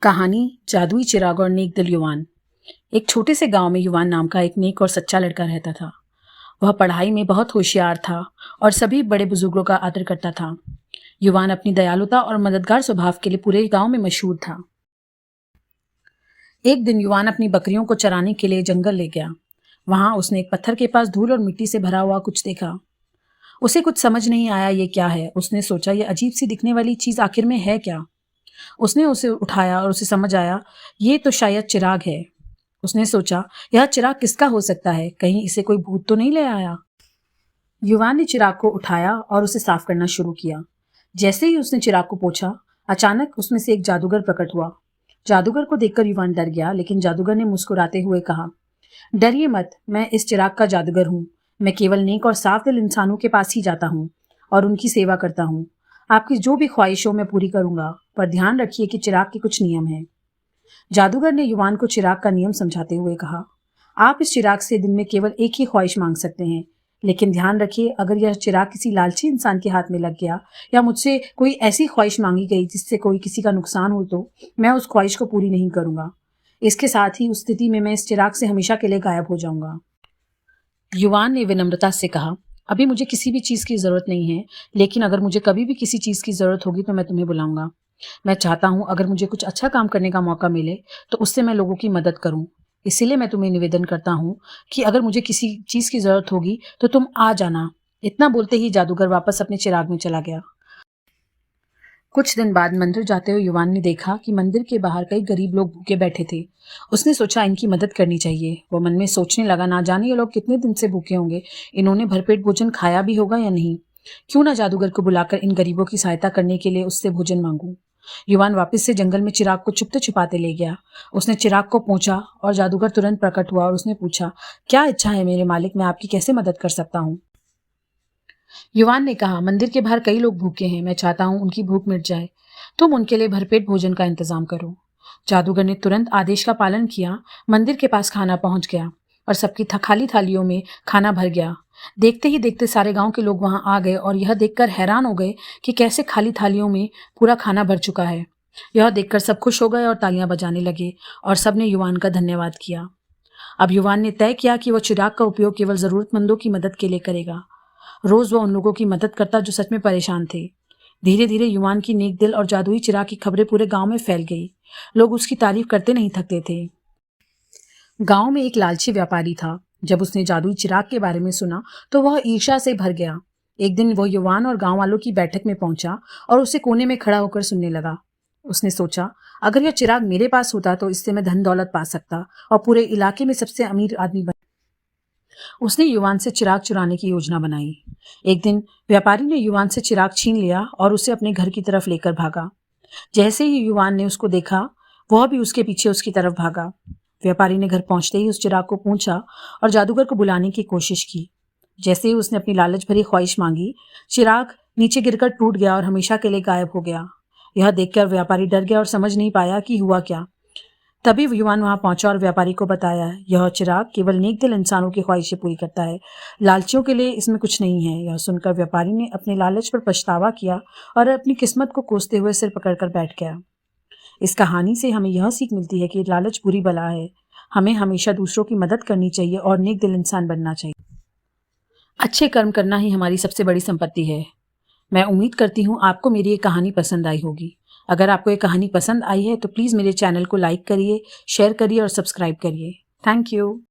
कहानी जादुई चिराग और नेक दिल युवान। एक छोटे से गांव में युवान नाम का एक नेक और सच्चा लड़का रहता था। वह पढ़ाई में बहुत होशियार था और सभी बड़े बुजुर्गों का आदर करता था। युवान अपनी दयालुता और मददगार स्वभाव के लिए पूरे गांव में मशहूर था। एक दिन युवान अपनी बकरियों को चराने के लिए जंगल ले गया। वहां उसने एक पत्थर के पास धूल और मिट्टी से भरा हुआ कुछ देखा। उसे कुछ समझ नहीं आया ये क्या है। उसने सोचा ये अजीब सी दिखने वाली चीज आखिर में है क्या। उसने उसे उठाया और उसे समझ आया ये तो शायद चिराग है। उसने सोचा यह चिराग किसका हो सकता है, कहीं इसे कोई भूत तो नहीं ले आया। युवान ने चिराग को उठाया और उसे साफ करना शुरू किया। जैसे ही उसने चिराग को पोंछा, अचानक उसमें से एक जादूगर प्रकट हुआ। जादूगर को देखकर युवान डर गया, लेकिन जादूगर ने मुस्कुराते हुए कहा, डरिए मत, मैं इस चिराग का जादूगर हूँ। मैं केवल नेक और साफ दिल इंसानों के पास ही जाता हूँ और उनकी सेवा करता हूँ। आपकी जो भी ख्वाहिशों में पूरी करूंगा, पर ध्यान रखिए कि चिराग के कुछ नियम हैं। जादूगर ने युवान को चिराग का नियम समझाते हुए कहा, आप इस चिराग से दिन में केवल एक ही ख्वाहिश मांग सकते हैं, लेकिन ध्यान रखिए अगर यह चिराग किसी लालची इंसान के हाथ में लग गया या मुझसे कोई ऐसी ख्वाहिश मांगी गई जिससे कोई किसी का नुकसान हो तो मैं उस ख्वाहिश को पूरी नहीं करूंगा। इसके साथ ही उस स्थिति में मैं इस चिराग से हमेशा के लिए गायब हो जाऊंगा। युवान ने विनम्रता से कहा, अभी मुझे किसी भी चीज़ की ज़रूरत नहीं है, लेकिन अगर मुझे कभी भी किसी चीज़ की ज़रूरत होगी तो मैं तुम्हें बुलाऊंगा। मैं चाहता हूँ अगर मुझे कुछ अच्छा काम करने का मौका मिले तो उससे मैं लोगों की मदद करूँ। इसीलिए मैं तुम्हें निवेदन करता हूँ कि अगर मुझे किसी चीज़ की ज़रूरत होगी तो तुम आ जाना। इतना बोलते ही जादूगर वापस अपने चिराग में चला गया। कुछ दिन बाद मंदिर जाते हुए युवान ने देखा कि मंदिर के बाहर कई गरीब लोग भूखे बैठे थे। उसने सोचा इनकी मदद करनी चाहिए। वो मन में सोचने लगा, ना जाने ये लोग कितने दिन से भूखे होंगे, इन्होंने भरपेट भोजन खाया भी होगा या नहीं। क्यों ना जादूगर को बुलाकर इन गरीबों की सहायता करने के लिए उससे भोजन मांगूं। युवान वापस से जंगल में चिराग को छुपते छुपाते ले गया। उसने चिराग को पोंछा और जादूगर तुरंत प्रकट हुआ और उसने पूछा, क्या इच्छा है मेरे मालिक, मैं आपकी कैसे मदद कर सकता हूँ। युवान ने कहा, मंदिर के बाहर कई लोग भूखे हैं, मैं चाहता हूं उनकी भूख मिट जाए। तुम उनके लिए भरपेट भोजन का इंतजाम करो। जादूगर ने तुरंत आदेश का पालन किया। मंदिर के पास खाना पहुंच गया और सबकी खाली थालियों में खाना भर गया। देखते ही देखते सारे गांव के लोग वहां आ गए और यह देखकर हैरान हो गए कि कैसे खाली थालियों में पूरा खाना भर चुका है। यह देखकर सब खुश हो गए और तालियां बजाने लगे और सबने युवान का धन्यवाद किया। अब युवान ने तय किया कि वह चिराग का उपयोग केवल जरूरतमंदों की मदद के लिए करेगा। रोज वह उन लोगों की मदद करता जो सच में परेशान थे। धीरे धीरे युवान की नेक दिल और जादुई चिराग की खबरें पूरे गांव में फैल गई। लोग उसकी तारीफ करते नहीं थकते थे। गांव में एक लालची व्यापारी था। जब उसने जादुई चिराग के बारे में सुना तो वह ईर्ष्या से भर गया। एक दिन वह युवान और गांव वालों की बैठक में पहुंचा और उसे कोने में खड़ा होकर सुनने लगा। उसने सोचा, अगर यह चिराग मेरे पास होता तो इससे मैं धन दौलत पा सकता और पूरे इलाके में सबसे अमीर आदमी बन। उसने युवान से चिराग चुराने की योजना बनाई। एक दिन व्यापारी ने युवान से चिराग छीन लिया और उसे अपने घर की तरफ लेकर भागा। जैसे ही युवान ने उसको देखा, वह भी उसके पीछे उसकी तरफ भागा। व्यापारी ने घर पहुंचते ही उस चिराग को पूंछा और जादूगर को बुलाने की कोशिश की। जैसे ही उसने अपनी लालच भरी ख्वाहिश मांगी, चिराग नीचे गिरकर टूट गया और हमेशा के लिए गायब हो गया। यह देखकर व्यापारी डर गया और समझ नहीं पाया कि हुआ क्या। तभी युवान वहां पहुंचा और व्यापारी को बताया, यह चिराग केवल नेक दिल इंसानों की ख्वाहिशें पूरी करता है, लालचियों के लिए इसमें कुछ नहीं है। यह सुनकर व्यापारी ने अपने लालच पर पछतावा किया और अपनी किस्मत को कोसते हुए सिर पकड़कर बैठ गया। इस कहानी से हमें यह सीख मिलती है कि लालच बुरी बला है। हमें हमेशा दूसरों की मदद करनी चाहिए और नेक दिल इंसान बनना चाहिए। अच्छे कर्म करना ही हमारी सबसे बड़ी संपत्ति है। मैं उम्मीद करती हूँ आपको मेरी ये कहानी पसंद आई होगी। अगर आपको ये कहानी पसंद आई है तो प्लीज़ मेरे चैनल को लाइक करिए, शेयर करिए और सब्सक्राइब करिए। Thank you.